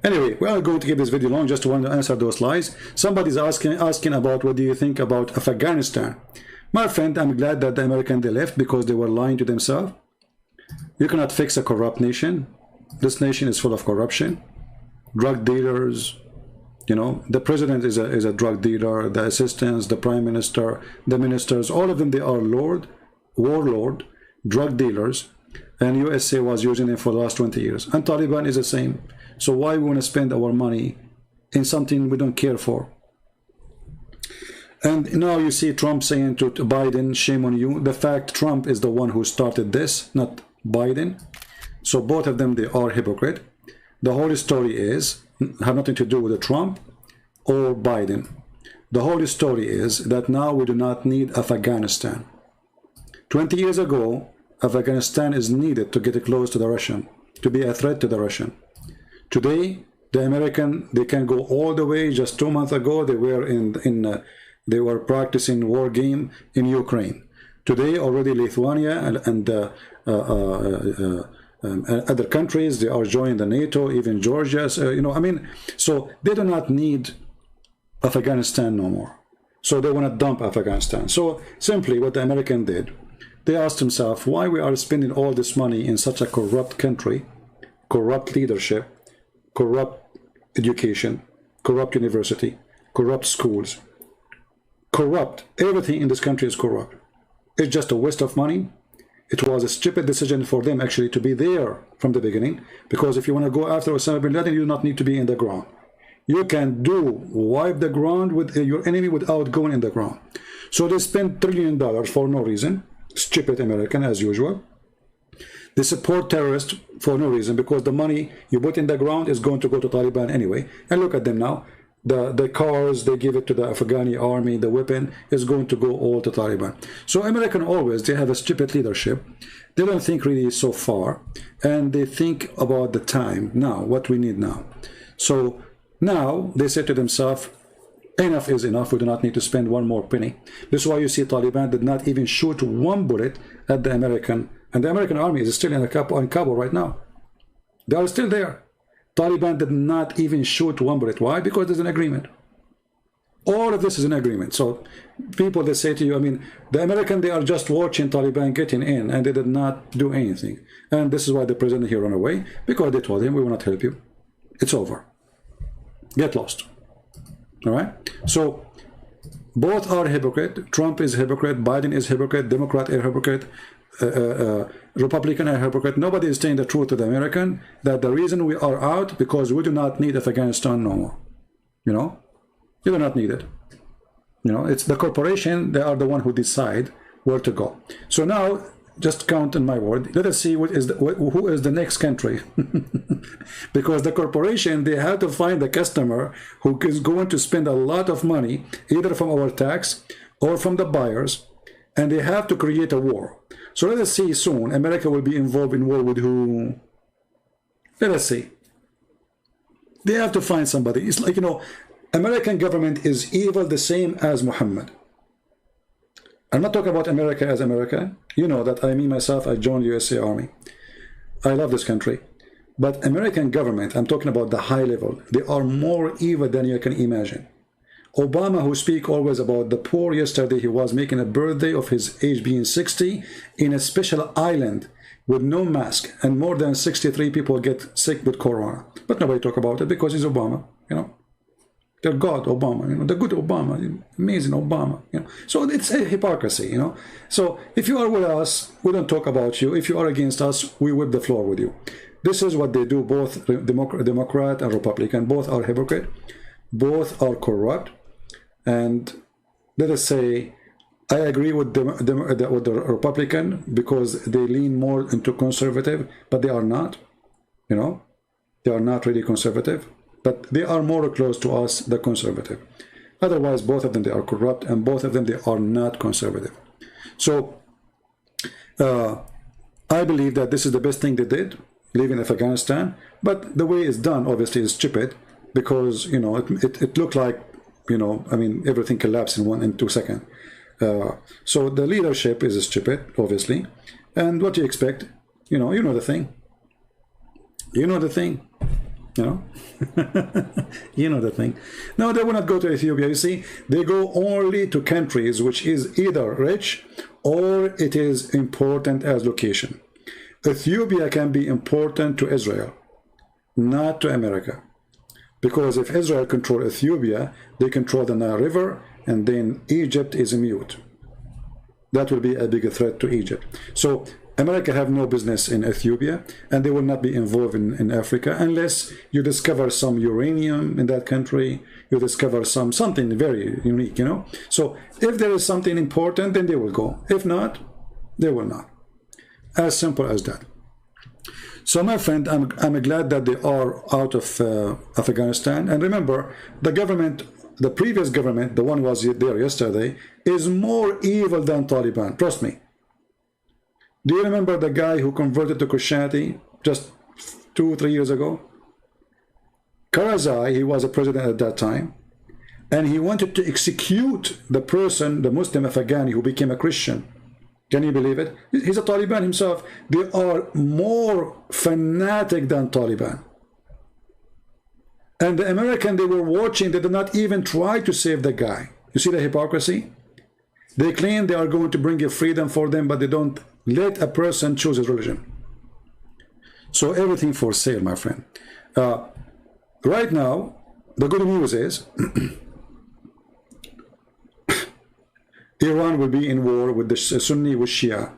Anyway, we are going to keep this video long, just want to answer those lies. Somebody's asking about what do you think about Afghanistan. My friend, I'm glad that the Americans, they left because they were lying to themselves. You cannot fix a corrupt nation. This nation is full of corruption, drug dealers. You know, the president is a drug dealer, the assistants, the prime minister, the ministers, all of them, they are warlord, drug dealers, and USA was using them for the last 20 years. And Taliban is the same. So why we want to spend our money in something we don't care for? And now you see Trump saying to Biden, shame on you. The fact Trump is the one who started this, not Biden. So both of them, they are hypocrite. The whole story is, have nothing to do with Trump or Biden. The whole story is that now we do not need Afghanistan. 20 years ago, Afghanistan is needed to get close to the Russian, to be a threat to the Russian. Today, the American, they can go all the way. Just 2 months ago, they were they were practicing war game in Ukraine. Today, already Lithuania and other countries, they are joining the NATO, even Georgia. So, you know, I mean, so they do not need Afghanistan no more. So they want to dump Afghanistan. So simply what the American did, they asked themselves why we are spending all this money in such a corrupt country, corrupt leadership, corrupt education, corrupt university, corrupt schools, corrupt, everything in this country is corrupt. It's just a waste of money. It was a stupid decision for them actually to be there from the beginning, because if you want to go after Osama bin Laden, you do not need to be in the ground. You can wipe the ground with your enemy without going in the ground. So they spent $1 trillion for no reason. Stupid American as usual. They support terrorists for no reason, because the money you put in the ground is going to go to Taliban anyway. And look at them now. The cars, they give it to the Afghani army, the weapon is going to go all to Taliban. So American always, they have a stupid leadership. They don't think really so far, and they think about the time now, what we need now. So now they say to themselves, enough is enough, we do not need to spend one more penny. This is why you see Taliban did not even shoot one bullet at the American, and the American army is still in Kabul right now. They are still there. Taliban did not even shoot one bullet. Why? Because there's an agreement. All of this is an agreement. So people, they say to you, I mean, the American, they are just watching Taliban getting in, and they did not do anything. And this is why the president here ran away, because they told him, we will not help you. It's over. Get lost. All right? So both are hypocrite. Trump is hypocrite. Biden is hypocrite. Democrat is hypocrite. Republican are hypocrite. Nobody is saying the truth to the American, that the reason we are out because we do not need Afghanistan no more. You know, you do not need it. You know, it's the corporation, they are the one who decide where to go. So now, just count on my word, let us see who is the next country. Because the corporation, they have to find the customer who is going to spend a lot of money, either from our tax or from the buyers, and they have to create a war. So let us see soon, America will be involved in war with who? Let us see. They have to find somebody. It's like, you know, American government is evil the same as Muhammad. I'm not talking about America as America. You know that me myself, I joined USA Army. I love this country. But American government, I'm talking about the high level, they are more evil than you can imagine. Obama, who speak always about the poor, yesterday he was making a birthday of his age being 60 in a special island with no mask, and more than 63 people get sick with corona. But nobody talk about it because he's Obama, you know. They're God, Obama, you know, the good Obama, amazing Obama, you know. So it's a hypocrisy, you know. So if you are with us, we don't talk about you. If you are against us, we whip the floor with you. This is what they do, both Democrat and Republican. Both are hypocrite. Both are corrupt. And let us say, I agree with the Republican because they lean more into conservative, but they are not, you know. They are not really conservative, but they are more close to us, the conservative. Otherwise, both of them, they are corrupt, and both of them, they are not conservative. So I believe that this is the best thing they did, leaving Afghanistan. But the way it's done, obviously, is stupid, because, you know, it looked like, you know, I mean, everything collapsed in 2 seconds. So the leadership is stupid, obviously. And what do you expect? You know the thing. You know the thing. You know, you know the thing. No, they will not go to Ethiopia. You see, they go only to countries which is either rich or it is important as location. Ethiopia can be important to Israel, not to America. Because if Israel control Ethiopia, they control the Nile River, and then Egypt is mute. That will be a bigger threat to Egypt. So America have no business in Ethiopia, and they will not be involved in Africa unless you discover some uranium in that country, you discover something very unique, you know. So if there is something important, then they will go. If not, they will not. As simple as that. So my friend, I'm glad that they are out of Afghanistan. And remember, the government, the previous government, the one was there yesterday, is more evil than Taliban. Trust me. Do you remember the guy who converted to Christianity just 2 or 3 years ago? Karzai, he was a president at that time, and he wanted to execute the person, the Muslim Afghani who became a Christian. Can you believe it? He's a Taliban himself. They are more fanatic than Taliban. And the Americans, they were watching, they did not even try to save the guy. You see the hypocrisy? They claim they are going to bring a freedom for them, but they don't let a person choose his religion. So everything for sale, my friend. Right now, the good news is Iran will be in war with the Sunni with Shia.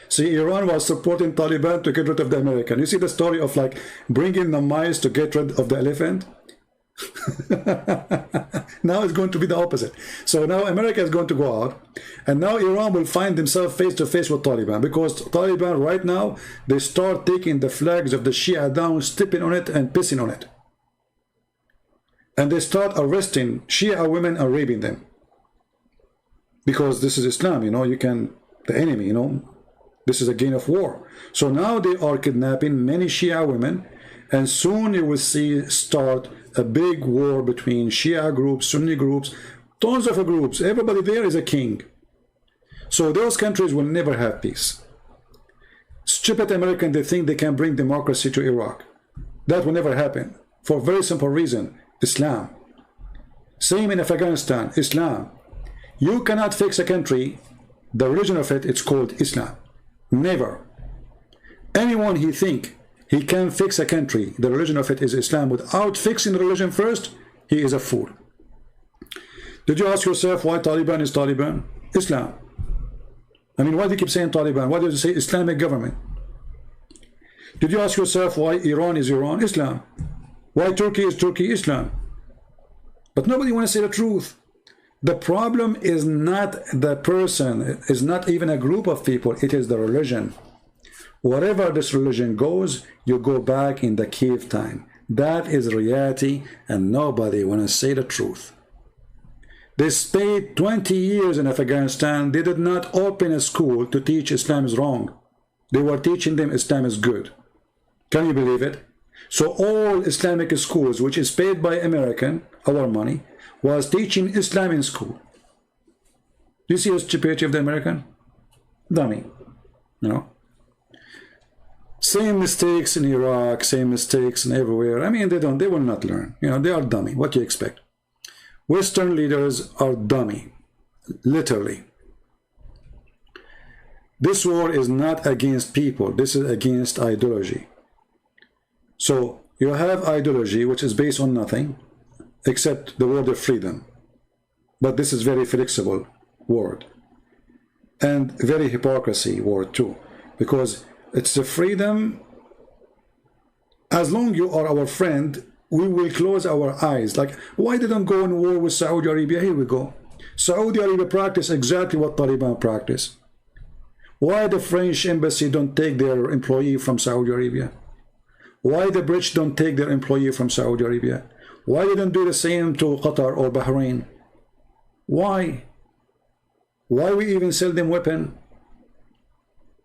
See, Iran was supporting Taliban to get rid of the American. You see the story of like bringing the mice to get rid of the elephant? Now it's going to be the opposite. So now America is going to go out, and now Iran will find themselves face to face with Taliban, because Taliban right now, they start taking the flags of the Shia down, stepping on it and pissing on it. And they start arresting Shia women and raping them. Because this is Islam, you know, you can, the enemy, you know, this is a gain of war. So now they are kidnapping many Shia women, and soon you will see start a big war between Shia groups, Sunni groups, tons of groups. Everybody there is a king. So those countries will never have peace. Stupid Americans, they think they can bring democracy to Iraq. That will never happen, for a very simple reason: Islam. Same in Afghanistan, Islam. You cannot fix a country, the religion of it, it's called Islam. Never. Anyone he think he can fix a country, the religion of it is Islam, without fixing the religion first, he is a fool. Did you ask yourself why Taliban is Taliban? Islam. I mean, why do you keep saying Taliban? Why do you say Islamic government? Did you ask yourself why Iran is Iran? Islam. Why Turkey is Turkey? Islam. But nobody wants to say the truth. The problem is not the person, is not even a group of people, it is the religion. Wherever this religion goes, you go back in the cave time. That is reality, and nobody want to say the truth. They stayed 20 years in Afghanistan. They did not open a school to teach Islam is wrong. They were teaching them Islam is good. Can you believe it? So all Islamic schools, which is paid by American, our money, was teaching Islam in school. Do you see the stupidity of the American? Dummy, you know. Same mistakes in Iraq, same mistakes in everywhere. I mean, they will not learn. You know, they are dummy. What do you expect? Western leaders are dummy, literally. This war is not against people. This is against ideology. So you have ideology which is based on nothing except the word of freedom. But this is very flexible word. And very hypocrisy word too. Because it's the freedom. As long as you are our friend, we will close our eyes. Like, why didn't go in war with Saudi Arabia? Here we go. Saudi Arabia practice exactly what Taliban practice. Why the French embassy don't take their employee from Saudi Arabia? Why the British don't take their employee from Saudi Arabia? Why they don't do the same to Qatar or Bahrain? Why? Why we even sell them weapon?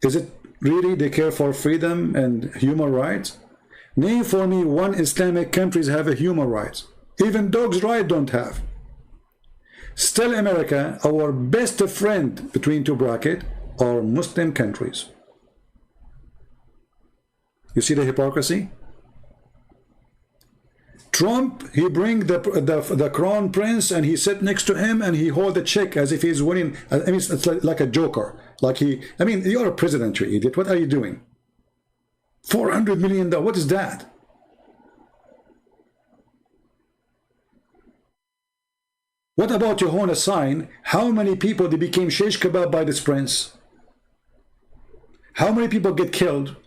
Is it really they care for freedom and human rights? Name for me one Islamic countries have a human rights. Even dogs' rights don't have. Still America, our best friend between two brackets, are Muslim countries. You see the hypocrisy? Trump, he bring the crown prince and he sit next to him and he hold the check as if he's winning. I mean, it's like a joker. Like he, I mean, you're a president, you idiot. What are you doing? $400 million. What is that? What about you hold a sign? How many people they became shish kebab by this prince? How many people get killed?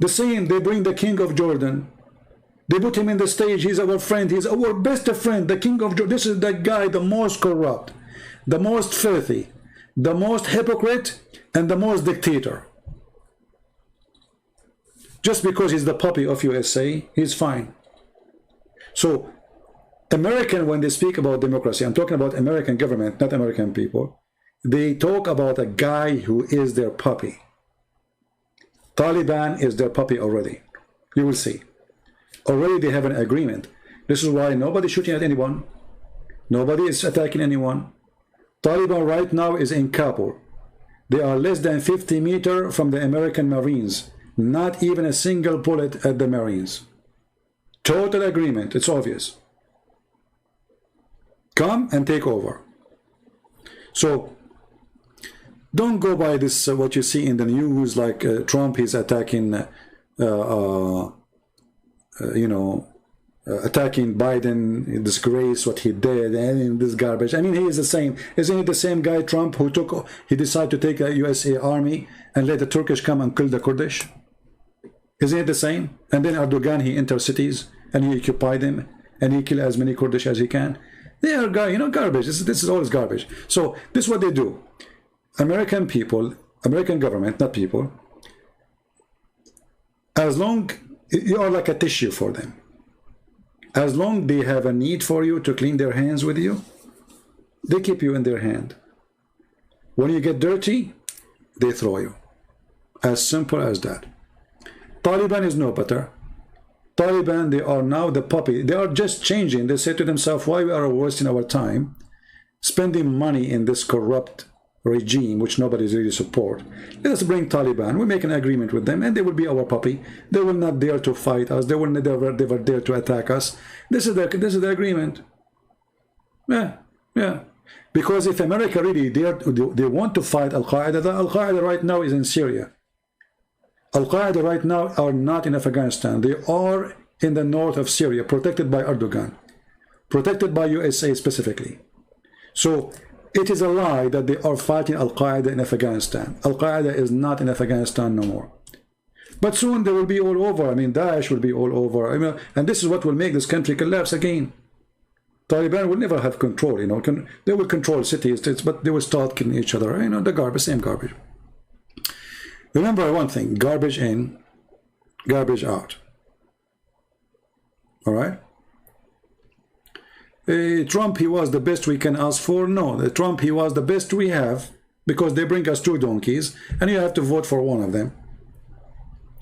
The same, they bring the king of Jordan. They put him in the stage. He's our friend. He's our best friend. The king of Jordan. This is the guy, the most corrupt, the most filthy, the most hypocrite, and the most dictator. Just because he's the puppy of USA, he's fine. So, American, when they speak about democracy, I'm talking about American government, not American people. They talk about a guy who is their puppy. Taliban is their puppy already. You will see. Already they have an agreement. This is why nobody's shooting at anyone. Nobody is attacking anyone. Taliban right now is in Kabul. They are less than 50 meters from the American Marines. Not even a single bullet at the Marines. Total agreement. It's obvious. Come and take over. So, don't go by this, what you see in the news, like Trump is attacking, attacking Biden, disgrace, what he did, and this garbage. I mean, he is the same. Isn't he the same guy, Trump, who he decided to take a USA army and let the Turkish come and kill the Kurdish? Isn't it the same? And then Erdogan, he enters cities and he occupied them and he kill as many Kurdish as he can. They are, garbage. This is always garbage. So this is what they do. American people, American government, not people, as long you are like a tissue for them. As long they have a need for you to clean their hands with you, they keep you in their hand. When you get dirty, they throw you. As simple as that. Taliban is no better. Taliban, they are now the puppy. They are just changing. They say to themselves, why we are wasting our time spending money in this corrupt regime, which nobody really support. Let us bring Taliban. We make an agreement with them, and they will be our puppy. They will not dare to fight us. They will never dare to attack us. This is the agreement. Yeah. Because if America really they want to fight Al-Qaeda, Al-Qaeda right now is in Syria. Al-Qaeda right now are not in Afghanistan. They are in the north of Syria, protected by Erdogan, protected by USA specifically. So it is a lie that they are fighting Al-Qaeda in Afghanistan. Al-Qaeda is not in Afghanistan no more. But soon they will be all over. I mean, Daesh will be all over. I mean, and this is what will make this country collapse again. Taliban will never have control, they will control cities, but they will start killing each other. The garbage, same garbage. Remember one thing, garbage in, garbage out. All right? Trump, he was the best we can ask for. No, Trump, he was the best we have because they bring us two donkeys and you have to vote for one of them.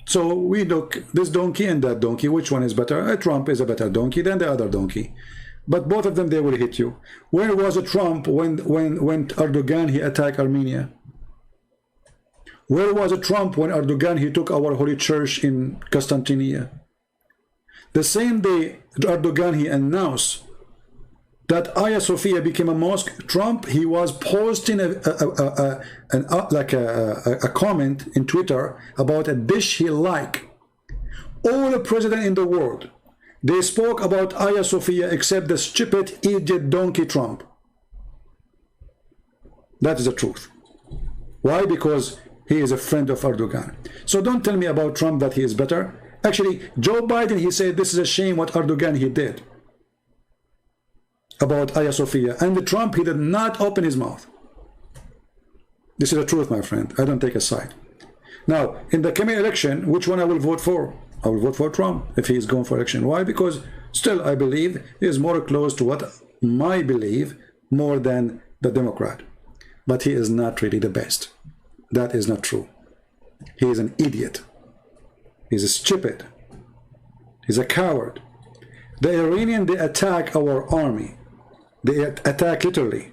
So we look, this donkey and that donkey, which one is better? Trump is a better donkey than the other donkey. But both of them, they will hit you. Where was it Trump when Erdogan, he attacked Armenia? Where was it Trump when Erdogan, he took our holy church in Constantinople? The same day Erdogan, he announced that Hagia Sophia became a mosque, Trump, he was posting a comment in Twitter about a dish he liked. All the president in the world, they spoke about Hagia Sophia except the stupid idiot donkey Trump. That is the truth. Why? Because he is a friend of Erdogan. So don't tell me about Trump that he is better. Actually, Joe Biden, he said this is a shame what Erdogan he did about Hagia Sophia. And Trump, he did not open his mouth. This is the truth, my friend. I don't take a side. Now, in the coming election, which one I will vote for? I will vote for Trump if he is going for election. Why? Because still I believe he is more close to what I believe more than the Democrat. But he is not really the best. That is not true. He is an idiot. He's stupid. He's a coward. The Iranians, they attack our army. They attack literally.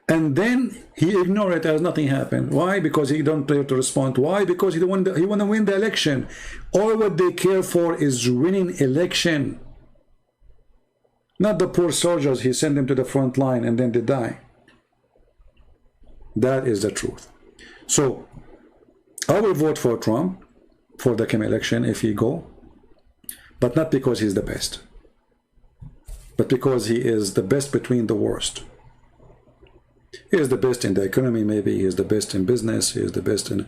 And then he ignored it as nothing happened. Why? Because he don't dare to respond. Why? Because he want to win the election. All what they care for is winning election. Not the poor soldiers he sent them to the front line and then they die. That is the truth. So I will vote for Trump for the coming election if he go, but not because he's the best, but because he is the best between the worst. He is the best in the economy, maybe he is the best in business, he is the best in...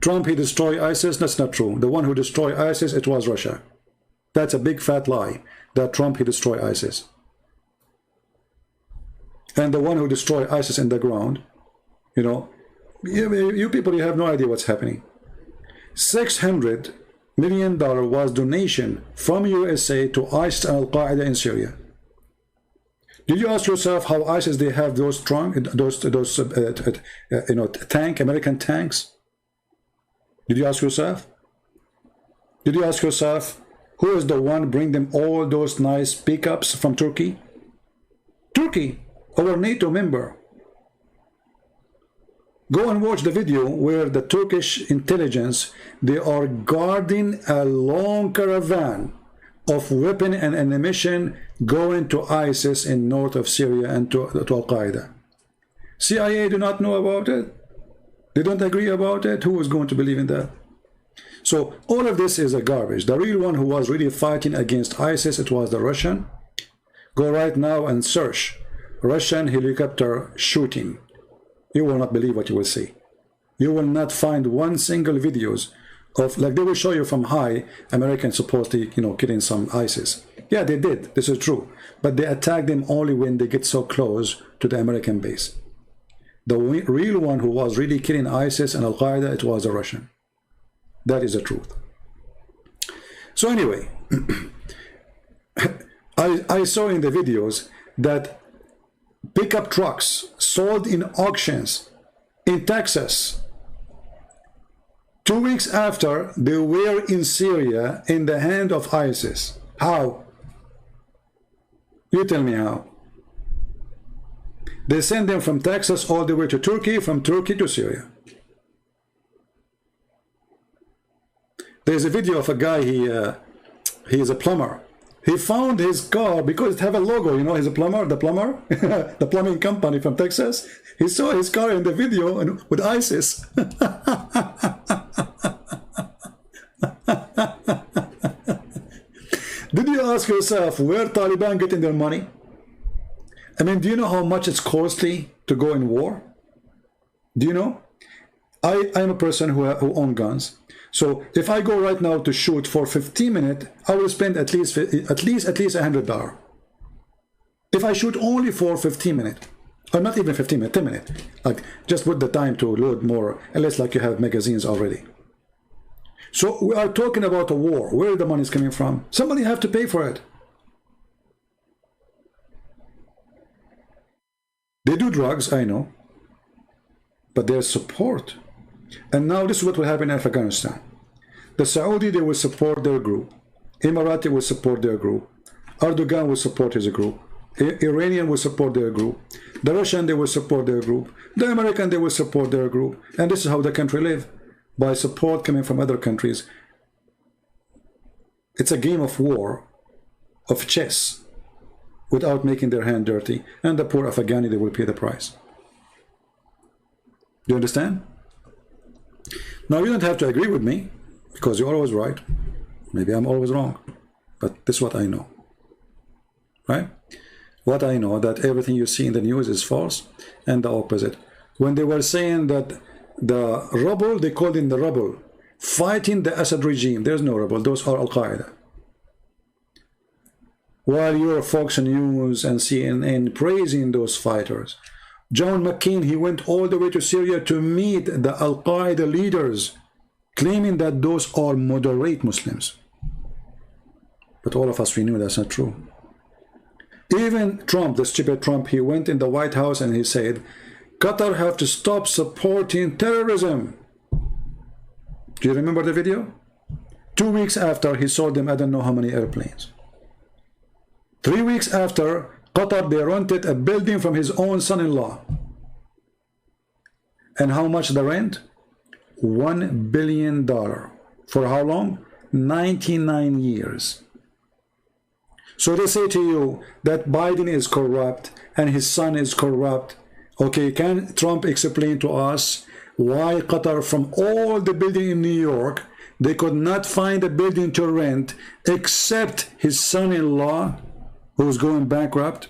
Trump, he destroyed ISIS. That's not true. The one who destroyed ISIS, it was Russia. That's a big fat lie, that Trump, he destroyed ISIS. And the one who destroyed ISIS in the ground, you know, you people, you have no idea what's happening. $600 million was donation from USA to ISIS and Al-Qaeda in Syria. Did you ask yourself how ISIS they have those American tanks? Did you ask yourself? Did you ask yourself who is the one bring them all those nice pickups from Turkey? Turkey, our NATO member. Go and watch the video where the Turkish intelligence, they are guarding a long caravan of weapon and ammunition going to ISIS in north of Syria and to Al-Qaeda. CIA do not know about it. They don't agree about it. Who is going to believe in that? So all of this is a garbage. The real one who was really fighting against ISIS, it was the Russian. Go right now and search Russian helicopter shooting. You will not believe what you will see. You will not find one single videos of, like they will show you from high, Americans supposedly, you know, killing some ISIS. Yeah, they did. This is true. But they attack them only when they get so close to the American base. The real one who was really killing ISIS and Al-Qaeda, it was a Russian. That is the truth. So anyway, I saw in the videos that pickup trucks sold in auctions in Texas 2 weeks after they were in Syria in the hand of ISIS. How? You tell me how. They send them from Texas all the way to Turkey, from Turkey to Syria. There's a video of a guy, he is a plumber. He found his car because it have a logo, you know, he's a plumber, the plumber, the plumbing company from Texas. He saw his car in the video and with ISIS. Did you ask yourself where Taliban getting their money? I mean, do you know how much it's costly to go in war? Do you know? I'm a person who owns guns. So if I go right now to shoot for 15 minutes, I will spend at least $100. If I shoot only for 15 minutes, or not even 15 minutes, 10 minutes, like just put the time to load more, unless like you have magazines already. So we are talking about a war. Where the money is coming from? Somebody have to pay for it. They do drugs, I know, but there's support. And now this is what will happen in Afghanistan. The Saudi, they will support their group. Emirati will support their group. Erdogan will support his group. Iranian will support their group. The Russian, they will support their group. The American, they will support their group. And this is how the country live, by support coming from other countries. It's a game of war, of chess, without making their hand dirty. And the poor Afghani, they will pay the price. Do you understand? Now, you don't have to agree with me, because you're always right. Maybe I'm always wrong. But this is what I know. Right? What I know, that everything you see in the news is false, and the opposite. When they were saying that the rebel, they called in the rebel, fighting the Assad regime, there's no rebel, those are Al-Qaeda. While your Fox News and CNN praising those fighters, John McCain, he went all the way to Syria to meet the Al-Qaeda leaders, claiming that those are moderate Muslims. But all of us, we knew that's not true. Even Trump, the stupid Trump, he went in the White House and he said, Qatar have to stop supporting terrorism. Do you remember the video? 2 weeks after, he sold them I don't know how many airplanes. 3 weeks after, Qatar, they rented a building from his own son-in-law And how much the rent? $1 billion. For how long? 99 years. So they say to you that Biden is corrupt and his son is corrupt. Okay, can Trump explain to us why Qatar, from all the buildings in New York, they could not find a building to rent except his son-in-law, who's going bankrupt?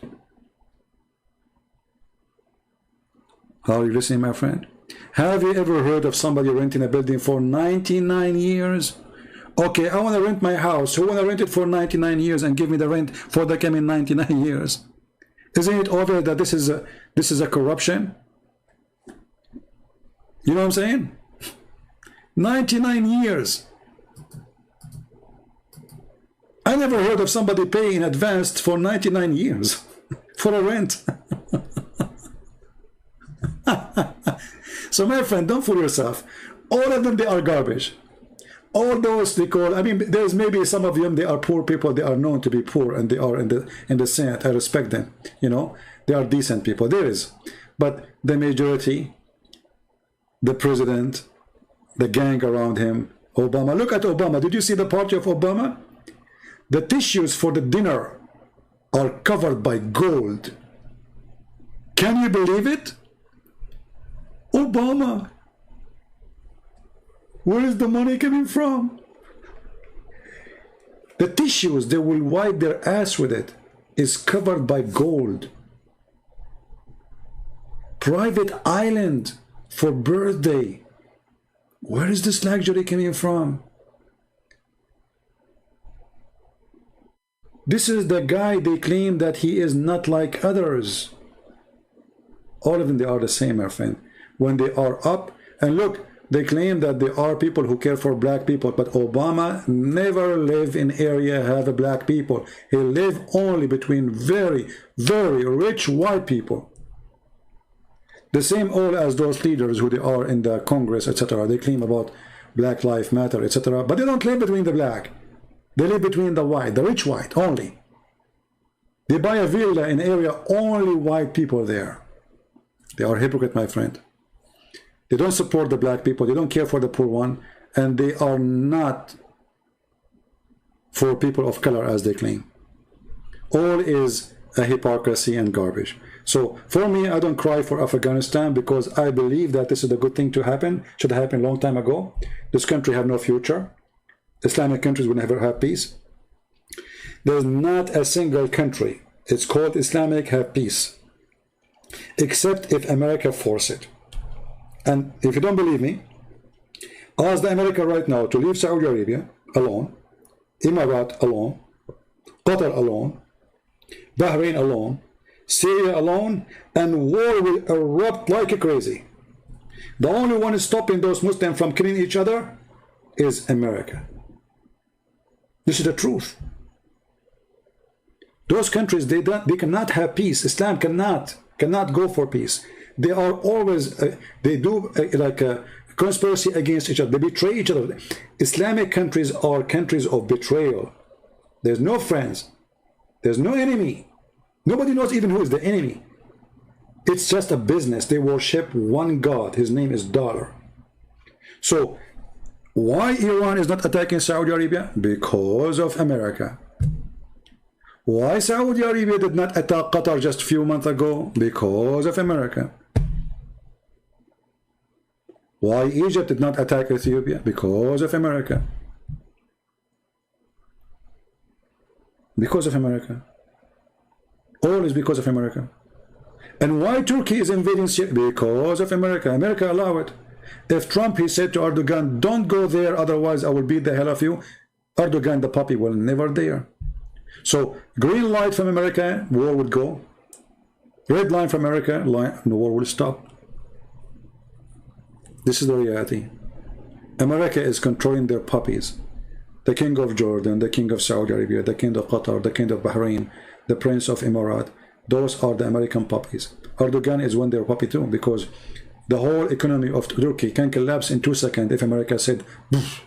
Are you listening, my friend? Have you ever heard of somebody renting a building for 99 years? Okay, I want to rent my house. Who want to rent it for 99 years and give me the rent for the coming 99 years? Isn't it obvious that this is a corruption? You know what I'm saying? 99 years. I never heard of somebody paying in advance for 99 years for a rent. So my friend, don't fool yourself. All of them, they are garbage. All those they call, I mean, there's maybe some of them, they are poor people, they are known to be poor, and they are in the Senate. I respect them, you know, they are decent people, there is. But the majority, the president, the gang around him, Obama. Look at Obama. Did you see the party of Obama? The tissues for the dinner are covered by gold. Can you believe it? Obama. Where is the money coming from? The tissues they will wipe their ass with it is covered by gold. Private island for birthday. Where is this luxury coming from? This is the guy they claim that he is not like others. All of them, they are the same, my friend. When they are up, and look, they claim that there are people who care for black people, but Obama never lived in area have black people. He lived only between very, very rich white people. The same all as those leaders who they are in the Congress, etc. They claim about Black Lives Matter, etc. But they don't live between the black. They live between the white, the rich white only. They buy a villa in area only white people there. They are hypocrite, my friend. They don't support the black people. They don't care for the poor one. And they are not for people of color as they claim. All is a hypocrisy and garbage. So for me, I don't cry for Afghanistan because I believe that this is a good thing to happen. Should have happened a long time ago. This country have no future. Islamic countries will never have peace. There's not a single country, it's called Islamic, have peace. Except if America force it. And if you don't believe me, ask the America right now to leave Saudi Arabia alone, Emirates alone, Qatar alone, Bahrain alone, Syria alone, and war will erupt like crazy. The only one stopping those Muslims from killing each other is America. This is the truth. Those countries, they cannot have peace. Islam cannot go for peace. They are always, they do like a conspiracy against each other. They betray each other. Islamic countries are countries of betrayal. There's no friends. There's no enemy. Nobody knows even who is the enemy. It's just a business. They worship one God. His name is dollar. So why Iran is not attacking Saudi Arabia? Because of America. Why Saudi Arabia did not attack Qatar just a few months ago? Because of America. Why Egypt did not attack Ethiopia? Because of America. Because of America. All is because of America. And why Turkey is invading Syria? Because of America. America allow it. If Trump, he said to Erdogan, don't go there, otherwise I will beat the hell of you. Erdogan, the puppy, will never dare. So green light from America, war would go. Red line from America, the war will stop. This is the reality. America is controlling their puppies. The king of Jordan, the king of Saudi Arabia, the king of Qatar, the king of Bahrain, the prince of Emirates. Those are the American puppies. Erdogan is one their puppy too, because the whole economy of Turkey can collapse in 2 seconds if America said, poof.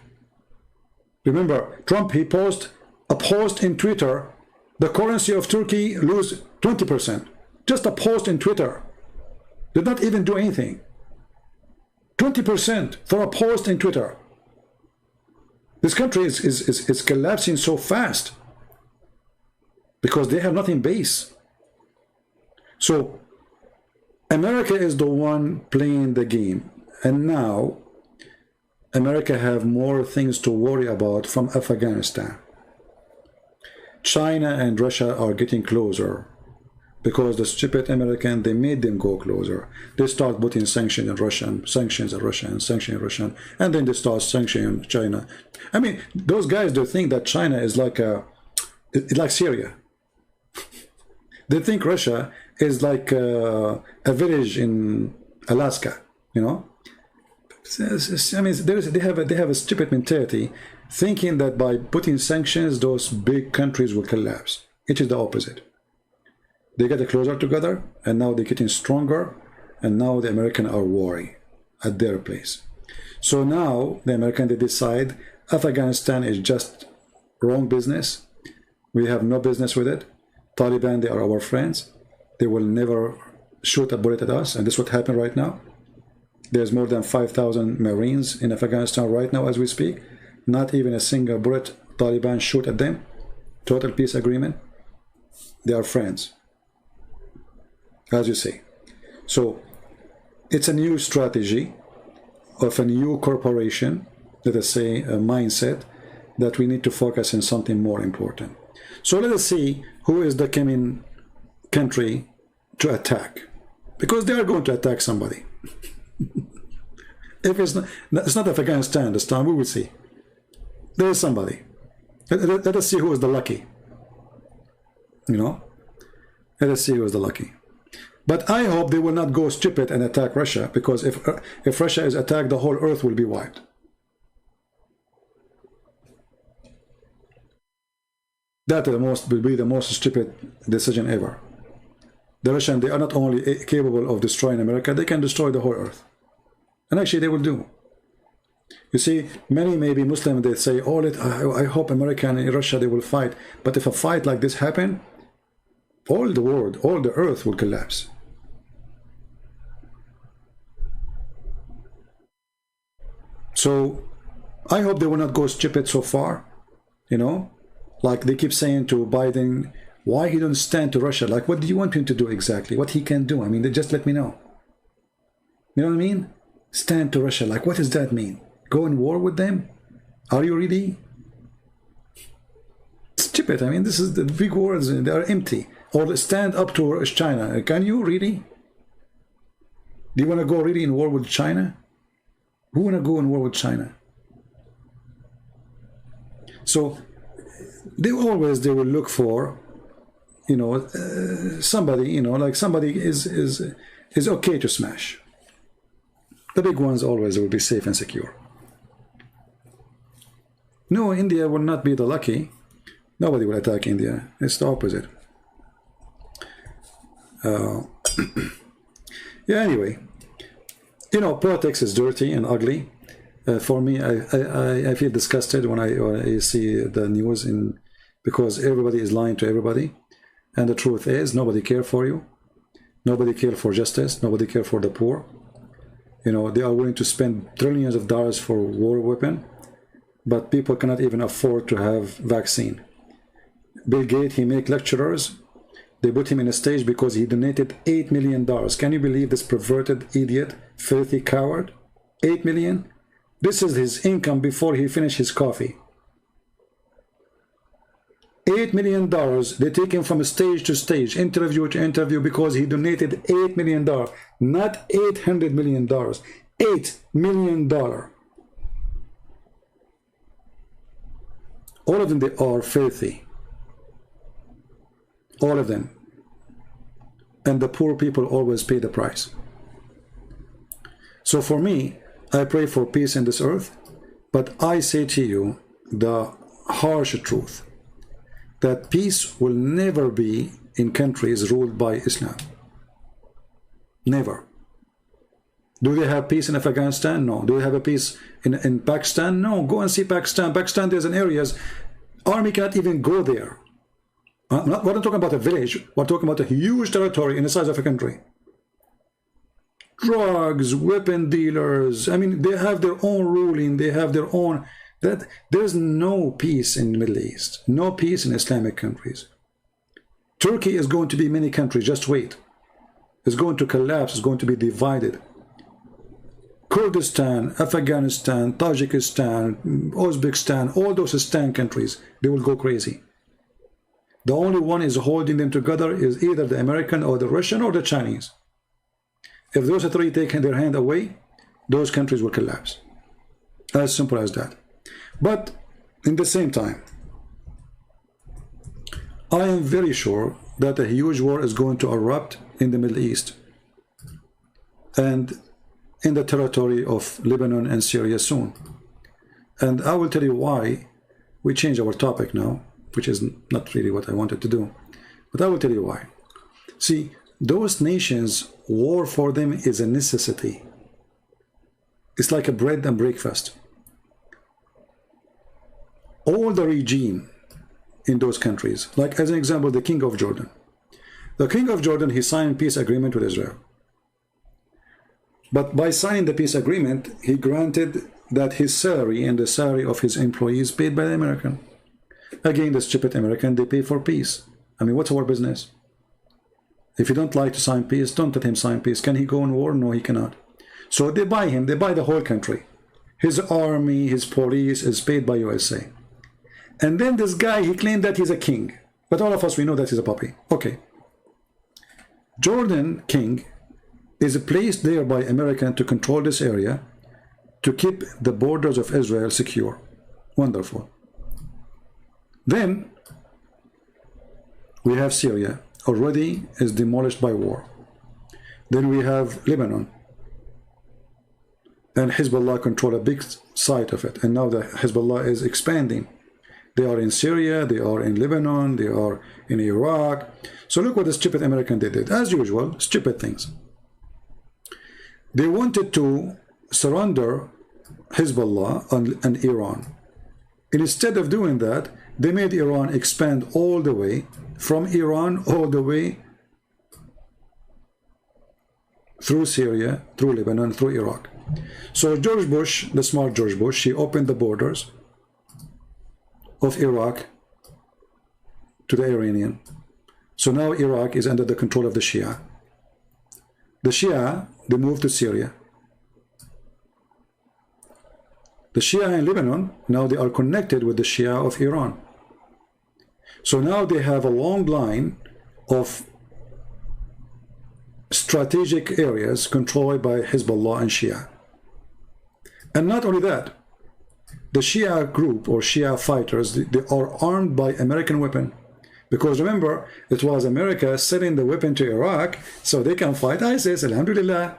Remember, Trump, he posted a post in Twitter, the currency of Turkey lose 20%. Just a post in Twitter. Did not even do anything. 20% for a post in Twitter. This country is collapsing so fast because they have nothing base. So America is the one playing the game, and now America have more things to worry about from Afghanistan. China and Russia are getting closer because the stupid American, they made them go closer. They start putting sanctions on Russia, and sanctions on Russia, and sanctions on Russia, and then they start sanctioning China. I mean, those guys, they think that China is like like Syria. They think Russia is like a village in Alaska, you know. I mean, they have a stupid mentality, thinking that by putting sanctions, those big countries will collapse. It is the opposite. They get closer together, and now they're getting stronger, and now the Americans are worried at their place. So now the Americans, they decide Afghanistan is just wrong business. We have no business with it. Taliban, they are our friends. They will never shoot a bullet at us, and this is what happened right now. There's more than 5,000 Marines in Afghanistan right now as we speak. Not even a single bullet Taliban shoot at them. Total peace agreement. They are friends, as you see. So it's a new strategy of a new corporation, let us say a mindset, that we need to focus on something more important. So let us see who is the coming country to attack, because they are going to attack somebody. If it's not Afghanistan this time, we will see. There is somebody. Let us see who is the lucky. You know? Let us see who is the lucky. But I hope they will not go stupid and attack Russia, because if Russia is attacked, the whole earth will be wiped. That will be the most stupid decision ever. The Russians, they are not only capable of destroying America, they can destroy the whole earth. And actually they will do. You see, many maybe Muslims, they say, oh, I hope America and Russia, they will fight. But if a fight like this happen, all the world, all the earth will collapse. So I hope they will not go stupid so far, you know, like they keep saying to Biden, why he don't stand to Russia? Like, what do you want him to do exactly? What he can do? I mean, just let me know. You know what I mean? Stand to Russia. Like, what does that mean? Go in war with them? Are you really? Stupid. I mean, this is the big words. They are empty. Or stand up to China. Can you really? Do you want to go really in war with China? Who want to go in war with China? So they will look for, you know, somebody, you know, like somebody is okay to smash. The big ones always will be safe and secure. No, India will not be the lucky. Nobody will attack India. It's the opposite. Yeah, anyway, you know, politics is dirty and ugly. For me, I feel disgusted when I see the news, because everybody is lying to everybody. And the truth is, nobody cares for you. Nobody cares for justice. Nobody cares for the poor. You know, they are willing to spend trillions of dollars for war weapon, but people cannot even afford to have vaccine. Bill Gates, he make lecturers. They put him in a stage because he donated $8 million. Can you believe this perverted idiot, filthy coward? 8 million? This is his income before he finished his coffee. $8 million. They take him from stage to stage, interview to interview, because he donated $8 million, not $800 million. $8 million. All of them, they are filthy. All of them. And the poor people always pay the price. So for me, I pray for peace in this earth, but I say to you the harsh truth, that peace will never be in countries ruled by Islam. Never. Do they have peace in Afghanistan? No. Do they have a peace in Pakistan? No. Go and see Pakistan. Pakistan, there's an areas, army can't even go there. We're not talking about a village. We're talking about a huge territory in the size of a country. drugs, weapon dealers. I mean, they have their own ruling, they have their own, that there's no peace in the Middle East, no peace in Islamic countries. Turkey is going to be many countries, just wait. It's going to collapse, it's going to be divided. Kurdistan, Afghanistan, Tajikistan, Uzbekistan, all those Stan countries, they will go crazy. The only one is holding them together is either the American or the Russian or the Chinese. If those three take their hand away, those countries will collapse. As simple as that. But in the same time, I am very sure that a huge war is going to erupt in the Middle East and in the territory of Lebanon and Syria soon. And I will tell you why we change our topic now, which is not really what I wanted to do. But I will tell you why. See, those nations, war for them is a necessity. It's like a bread and breakfast. All the regime in those countries, like as an example, the King of Jordan. The King of Jordan, he signed peace agreement with Israel. But by signing the peace agreement, he granted that his salary and the salary of his employees paid by the American. Again, the stupid American, they pay for peace. I mean, what's our business? If you don't like to sign peace, don't let him sign peace. Can he go in war? No, he cannot. So they buy him, they buy the whole country. His army, his police is paid by USA. And then this guy, he claimed that he's a king. But all of us, we know that he's a puppy. Okay. Jordan king is placed there by American to control this area, to keep the borders of Israel secure. Wonderful. Then we have Syria, already is demolished by war. Then we have Lebanon, and Hezbollah control a big side of it, and now the Hezbollah is expanding. They are in Syria, they are in Lebanon, they are in Iraq. So look what the stupid American did. As usual, stupid things. They wanted to surrender Hezbollah and Iran. And instead of doing that, they made Iran expand all the way, from Iran all the way through Syria, through Lebanon, through Iraq. So George Bush, the smart George Bush, he opened the borders of Iraq to the Iranian. So now Iraq is under the control of the Shia. The Shia, they moved to Syria. The Shia in Lebanon, now they are connected with the Shia of Iran. So now they have a long line of strategic areas controlled by Hezbollah and Shia. And not only that, the Shia group or Shia fighters, they are armed by American weapon. Because remember, it was America selling the weapon to Iraq so they can fight ISIS, alhamdulillah.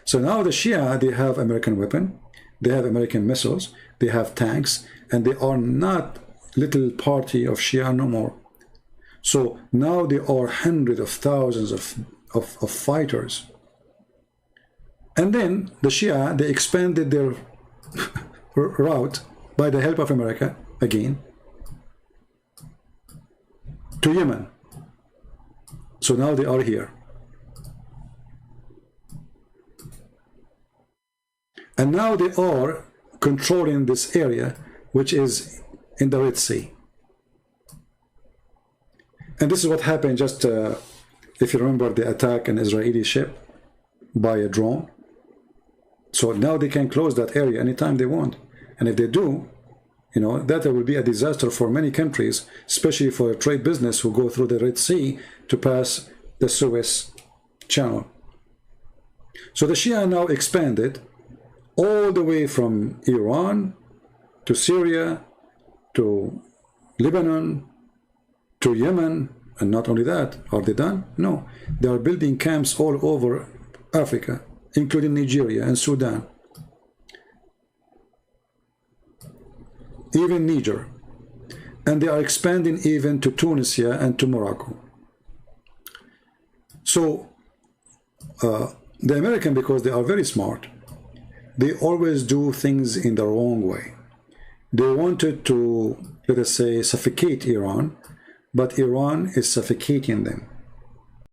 So now the Shia, they have American weapon, they have American missiles, they have tanks, and they are not little party of Shia no more. So now there are hundreds of thousands of fighters. And then the Shia, they expanded their route by the help of America, again, to Yemen. So now they are here. And now they are controlling this area, which is in the Red Sea. And this is what happened just, if you remember the attack an Israeli ship by a drone. So now they can close that area anytime they want. And if they do, you know, that will be a disaster for many countries, especially for trade business who go through the Red Sea to pass the Suez Channel. So the Shia now expanded all the way from Iran to Syria to Lebanon to Yemen. And not only that, are they done? No, they are building camps all over Africa, including Nigeria and Sudan, even Niger, and they are expanding even to Tunisia and to Morocco. So the American, because they are very smart, they always do things in the wrong way. They wanted to, let us say, suffocate Iran, but Iran is suffocating them.